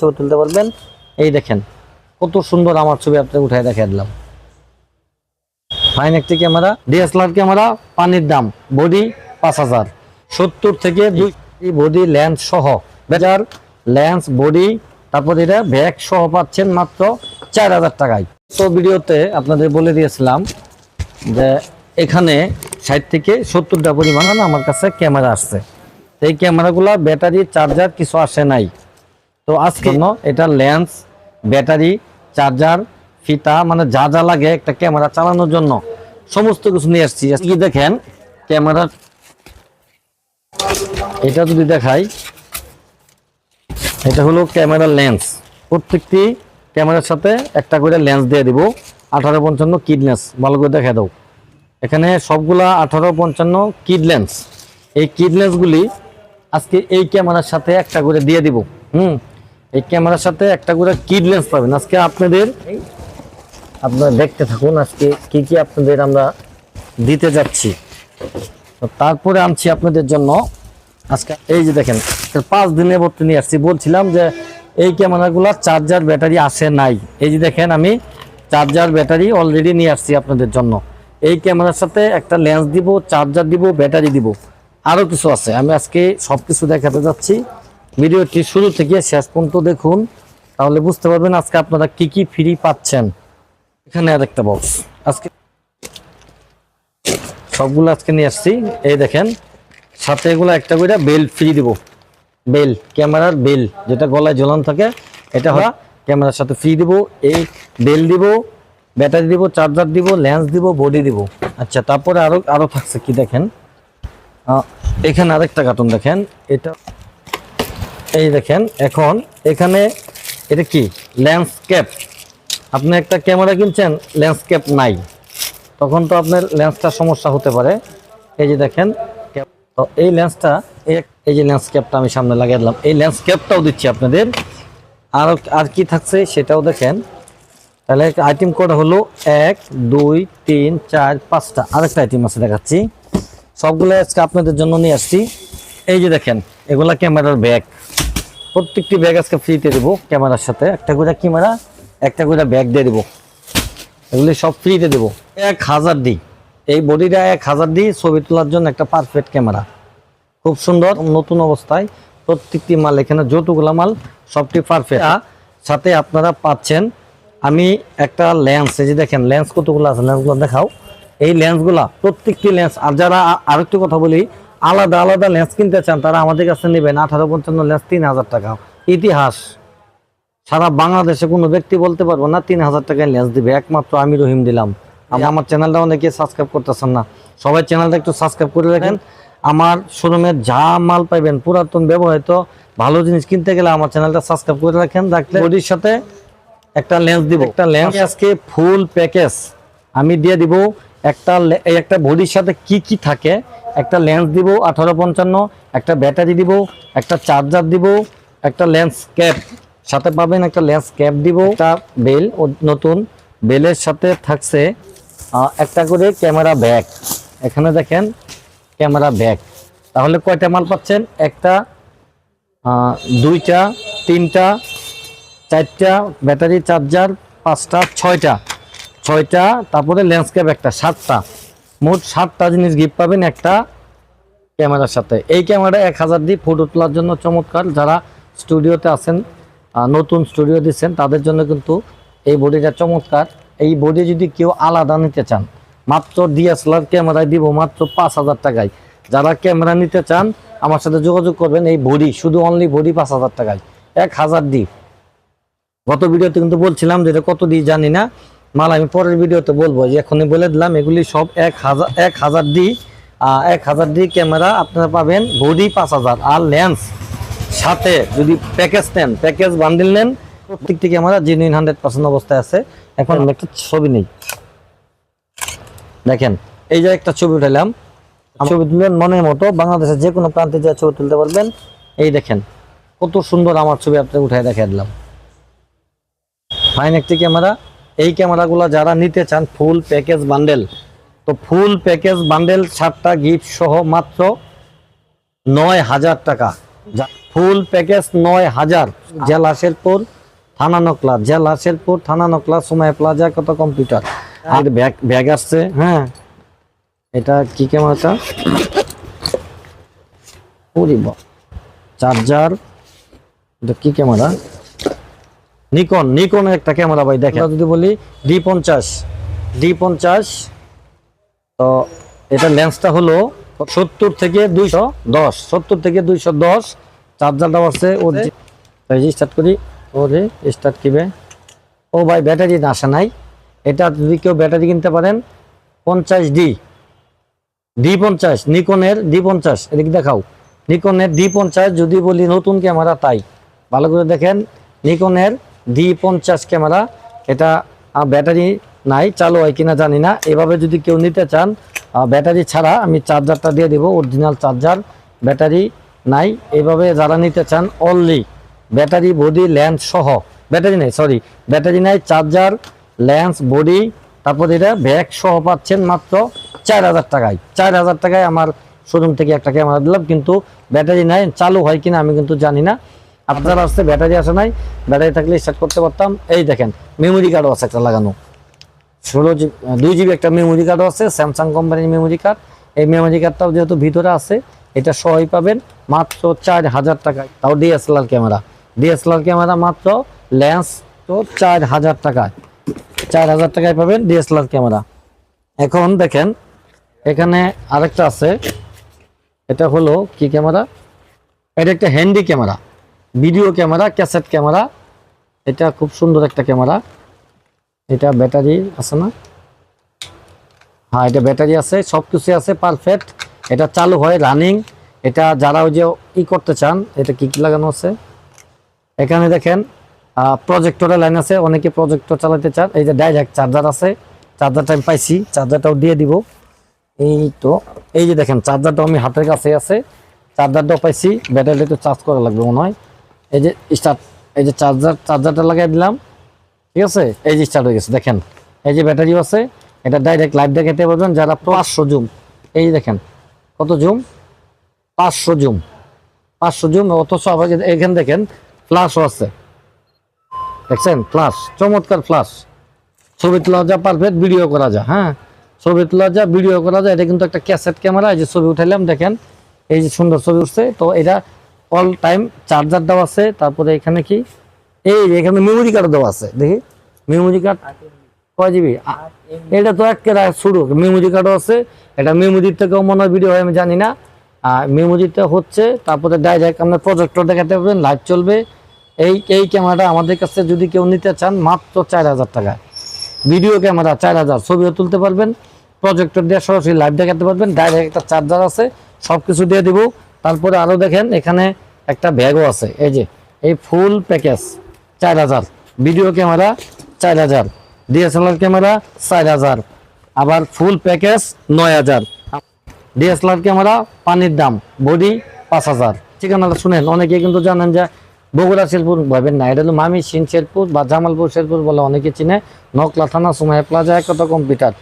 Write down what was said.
ছবি তুলতে পারবেন। এই দেখেন কত সুন্দর আমার ছবি আপনি উঠায় দেখাই দিলাম। ফাইন একটি ক্যামেরা, ডিএসএলআর ক্যামেরা, পানির দাম বডি 5000, 70 থেকে 2 বডি লেন্স সহ বেজার লেন্স বডি, তারপর এটা ব্যাগ সহ পাচ্ছেন মাত্র 4000 টাকায়। তো ভিডিওতে আপনাদের বলে দিয়েছিলাম যে এখানে 60 থেকে 70টা পরিমাণ আমার কাছে ক্যামেরা আসছে। এই ক্যামেরাগুলো ব্যাটারি চার্জার কিছু আসে নাই। তো আজকে এটা লেন্স, ব্যাটারি, চার্জার, ফিতা মানে যা যা লাগে একটা ক্যামেরা চালানোর জন্য সমস্ত কিছু নিয়ে আসছি। কি দেখেন ক্যামেরা, এটা যদি দেখাই, এটা হলো ক্যামেরা লেন্স। প্রত্যেকটি ক্যামেরার সাথে একটা করে লেন্স দিয়ে দিব, 1855 কিড লেন্স। ভালো করে দেখা দাও, এখানে সবগুলা 1855 কিড লেন্স। এই কিড লেন্সগুলি আজকে এই ক্যামেরার সাথে একটা করে দিয়ে দিব। এই ক্যামেরার সাথে একটা করে কিড লেন্স পাবেন আজকে আপনাদের। আপনারা দেখতে থাকুন আজকে কি কি আপনাদের আমরা দিতে যাচ্ছি। তারপরে আনছি আপনাদের জন্য আজকে এই যে দেখেন 5 দিনের ভর্তি নিয়ে আসছি। বলছিলাম যে এই ক্যামেরাগুলো চার্জার ব্যাটারি আসে নাই। এই যে দেখেন আমি চার্জার ব্যাটারি অলরেডি নিয়ে আসছি আপনাদের জন্য। এই ক্যামেরার সাথে একটা লেন্স দিব, চার্জার দিব, ব্যাটারি দিব, আরও কিছু আছে। আমি আজকে সব কিছু দেখাতে যাচ্ছি। ভিডিওটি শুরু থেকে শেষ পর্যন্ত দেখুন, তাহলে বুঝতে পারবেন আজকে আপনারা কি কি ফ্রি পাচ্ছেন। এখানে আরেকটা বক্স আজকে সবগুলো আজকে নিয়ে আসছি। এই দেখেন সাথে এগুলো একটা করে বেল্ট ফ্রি দিব। বেল, ক্যামেরার বেল যেটা গলায় ঝোলানো থাকে, এটা হলো ক্যামেরার সাথে ফ্রি দিব। এই বেল দিব, ব্যাটারি দিব, চার্জার দিব, লেন্স দিব, বডি দিব। আচ্ছা, তারপরে আরো থাকছে কি দেখেন, এখানে আরেকটা কার্টুন দেখেন। এটা এই দেখেন এখন এখানে এটা কি লেন্স ক্যাপ। আপনি একটা ক্যামেরা কিনছেন, লেন্স ক্যাপ নাই, তখন তো আপনার লেন্সটা সমস্যা হতে পারে। এই যে দেখেন, তো এই লেন্সটা, এই যে লেন্স ক্যাপটা আমি সামনে লাগিয়ে দিলাম, এই লেন্স ক্যাপটাও দিচ্ছি আপনাদের। আর কি থাকছে সেটাও দেখেন। তাহলে আইটেম কোডটা হলো 1 2 3 4 5টা। আরেকটা আইটেম আছে দেখাচ্ছি। সবগুলো আজকে আপনাদের জন্য নিয়ে আসছি। এই যে দেখেন এগুলা ক্যামেরার ব্যাগ। প্রত্যেকটি ব্যাগ আজকে ফ্রিতে দেবো। ক্যামেরার সাথে একটা করে ক্যামেরা, একটা করে ব্যাগ দিয়ে দেবো। এগুলি সব ফ্রিতে দেবো। 1000 দিই, এই বডিটা 1000 দিই। ছবি তোলার জন্য একটা পারফেক্ট ক্যামেরা, খুব সুন্দর নতুন অবস্থায়। প্রত্যেকটি মাল এখানে যতগুলা মাল সবটি পারফেক্ট। সাথে আপনারা পাচ্ছেন আমি একটা লেন্স। এই যে দেখেন লেন্স কতগুলো আছে, লেন্সগুলো দেখাও। এই লেন্সগুলা প্রত্যেকটি লেন্স। আর যারা আরেকটি কথা বলি, আলাদা আলাদা লেন্স কিনতে চান তারা আমাদের কাছে নেবেন। 1855 লেন্স 3000 টাকা। ইতিহাস সারা বাংলাদেশে কোনো ব্যক্তি বলতে পারবো না 3000 টাকায় লেন্স দিবে, একমাত্র আমি রহিম দিলাম। আমার চ্যানেলটা অনেকে সাবস্ক্রাইব করতেছেন না, সবাই চ্যানেলটা একটু সাবস্ক্রাইব করে রাখেন। আমার শোরুমের যা মাল পাইবেন পুরাতন ব্যবহৃত ভালো জিনিস কিনতে গেলে আমার চ্যানেলটা সাবস্ক্রাইব করে রাখেন। রাখলে বডির সাথে একটা লেন্স দিব। একটা লেন্স আজকে ফুল প্যাকেজ আমি দিয়ে দিব। একটা বডির সাথে কি কি থাকে, একটা লেন্স দিব 1855, একটা ব্যাটারি দিব, একটা চার্জার দিব, একটা লেন্স ক্যাপ সাথে পাবেন, একটা লেন্স ক্যাপ দিব, একটা বেল নতুন বেলের সাথে থাকছে একটা করে ক্যামেরা ব্যাগ। এখানে দেখেন ক্যামেরা ব্যাগ। তাহলে কয়টা মাল পাচ্ছেন? একটা, 2টা, 3টা, 4টা, ব্যাটারি, চার্জার 5টা, 6টা, তারপরে লেন্স ক্যাপ একটা, 7টা। মোট 7টা জিনিস গিফট পাবেন একটা ক্যামেরার সাথে। এই ক্যামেরা 1000 দিয়ে ফটো তোলার জন্য চমৎকার। যারা স্টুডিওতে আছেন, নতুন স্টুডিও দিচ্ছেন, তাদের জন্য কিন্তু এই বডিটা চমৎকার। এই বডি যদি কেউ আলাদা নিতে চান, মাত্র ডিএসএলআর ক্যামেরায় দিব মাত্র 5000 টাকায়। যারা ক্যামেরা নিতে চান আমার সাথে যোগাযোগ করবেন। এই বডি শুধু অনলি বডি 5000 টাকায়, 1000 দিই। গত ভিডিওতে কিন্তু বলছিলাম যে এটা কত দিই জানি না, মাল আমি পরের ভিডিওতে বলবো। যে এখনই বলে দিলাম এগুলি সব 1000 দিই। 1000 দিই ক্যামেরা আপনারা পাবেন, বডি 5000 আর লেন্স সাথে। যদি প্যাকেজ নেন, প্যাকেজ বান্ডিল নেন, প্রত্যেকটি ক্যামেরা জেনুইন 100% অবস্থায় আছে। এখন আমি একটা ছবি নেই, দেখেন এই যে একটা ছবি উঠাইলাম। ছবি তুলবেন মনের মতো, বাংলাদেশের যে কোনো প্রান্তে যা ছবি তুলতে পারবেন। এই দেখেন কত সুন্দর আমার ছবি আপনি উঠায় দেখাই দিলাম। ফাইন একটি ক্যামেরা। এই ক্যামেরাগুলো যারা নিতে চান ফুল প্যাকেজ বান্ডেল, তো ফুল প্যাকেজ বান্ডেল 7টা গিফট সহ মাত্র 9000 টাকা। ফুল প্যাকেজ 9000, জেলা শেরপুর থানা নকলা, জেলা শেরপুর থানা নকলা, সময় প্লাজা কত কম্পিউটার। আর ব্যাগ আসছে। হ্যাঁ, এটা কি ক্যামেরাটা, চার্জার, এটা কি ক্যামেরা, নিকন একটা ক্যামেরা ভাই। দেখেন যদি বলি D50, তো এটা লেন্সটা হলো 70 থেকে 210, 70 থেকে 210। চার্জারটা আছে ওর, স্টার্ট করি, ওরে স্টার্ট কিবে। ও ভাই ব্যাটারি আসে নাই। এটা যদি কেউ ব্যাটারি কিনতে পারেন 50D50, নিকনের D50, এদিকে দেখাও, নিকনের D50 যদি বলি নতুন ক্যামেরা, তাই ভালো করে দেখেন, নিকনের D50 ক্যামেরা। এটা ব্যাটারি নাই, চালু হয় কিনা জানি না। এভাবে যদি কেউ নিতে চান ব্যাটারি ছাড়া, আমি চার্জারটা দিয়ে দিব, অরিজিনাল চার্জার, ব্যাটারি নাই। এভাবে যারা নিতে চান অনলি ব্যাটারি, বডি, লেন্স সহ, ব্যাটারি নাই, সরি ব্যাটারি নাই, চার্জার, লেন্স, বডি, তারপর এটা ব্যাগ সহ পাচ্ছেন মাত্র 4000 টাকায়। 4000 টাকায় আমার শোরুম থেকে একটা ক্যামেরা দিলাম, কিন্তু ব্যাটারি নাই, চালু হয় কিনা আমি কিন্তু জানি না। আপনার আসছে ব্যাটারি আসে নাই, ব্যাটারি থাকলে স্টার্ট করতে পারতাম। এই দেখেন মেমোরি কার্ডও আছে একটা লাগানো, 2GB একটা মেমোরি কার্ডও আছে, স্যামসাং কোম্পানির মেমোরি কার্ড। এই মেমোরি কার্ডটাও যেহেতু ভিতরে আছে, এটা সহই পাবেন মাত্র 4000 টাকায়। তাও ডিএসএলআর ক্যামেরা মাত্র, লেন্স তো 4000 টাকায়, 4000 টাকায় পাবেন ডিএসএলআর ক্যামেরা। এখন দেখেন এখানে আরেকটা আছে, এটা হলো কি ক্যামেরা, এটা একটা handy camera, video camera, cassette camera. এটা খুব সুন্দর একটা ক্যামেরা। এটা ব্যাটারি আছে না, হ্যাঁ এটা ব্যাটারি আছে, সবকিছু আছে পারফেক্ট। এটা চালু হয় রানিং। এটা যারা ওই যে করতে চান, এটা কি কি লাগানো আছে এখানে দেখেন, প্রজেক্টরের লাইন আছে, অনেকে প্রজেক্টর চালাতে চান। এই যে ডাইরেক্ট চার্জার আছে, চার্জারটা আমি পাইছি, চার্জারটাও দিয়ে দিব। এই তো এই যে দেখেন চার্জারটাও আমি হাতের কাছে আছে, চার্জারটাও পাইছি। ব্যাটারিটা একটু চার্জ করা লাগবে মনে হয়। এই যে স্টার্ট, এই যে চার্জারটা লাগাই দিলাম, ঠিক আছে, এই যে স্টার্ট হয়ে গেছে। দেখেন এই যে ব্যাটারিও আছে, এটা ডাইরেক্ট লাইভ দেখাতে পারবেন যারা 500 জুম। এই দেখেন কত জুম, 500 জুম। অথচ আবার এখানে দেখেন ফ্ল্যাশও আছে, দেখছেন ফ্ল্যাশ, চমৎকার ফ্ল্যাশ। ছবি তোলা যা পারফেক্ট, ভিডিও করা যায়। হ্যাঁ, ছবি তোলা যা, ভিডিও করা যায়। এটা কিন্তু একটা ক্যাসেট ক্যামেরা। এই যে ছবি উঠাইলাম, দেখেন এই যে সুন্দর ছবি উঠছে। তো এটা অল টাইম চার্জার দেওয়া আছে। তারপরে এখানে কি, এই এখানে মেমোরি কার্ড দেওয়া আছে, দেখি মেমোরি কার্ড কয় জিবি, এটা তো একেবারে শুরু, মেমোরি কার্ডও আছে। এটা মেমোরির থেকেও মনে হয় ভিডিও হয়, আমি জানি না। আর মেমোরিতে হচ্ছে, তারপরে ডাইরেক্ট আপনার প্রজেক্টর দেখাতে পারবেন, লাইভ চলবে। এই ক্যামেরাটা আমাদের কাছে যদি কেউ নিতে চান মাত্র 4000 টাকায়। ভিডিও ক্যামেরা 4000, ছবিও তুলতে পারবেন, প্রজেক্টর দিয়ে সরাসরি লাইভ দেখাতে পারবেন, ডাইরেক্ট একটা চার্জার আছে, সব কিছু দিয়ে দিব। তারপরে আরও দেখেন এখানে একটা ব্যাগও আছে। এই যে এই full package 4000, video camera 4000, DSLR camera 4000, আবার ফুল প্যাকেজ 9000। ডিএসএলআর ক্যামেরা পানির দাম, বডি 5000। ঠিকানাটা শুনেন, অনেকে কিন্তু জানেন যে বগুড়া শেরপুর ভাবেন না, এটা হলো মামি সিং শেরপুর বা জামালপুর শেরপুর বলে অনেকে চিনে। নকলা থানা, সুমাইয়া প্লাজা, কত কম্পিউটার।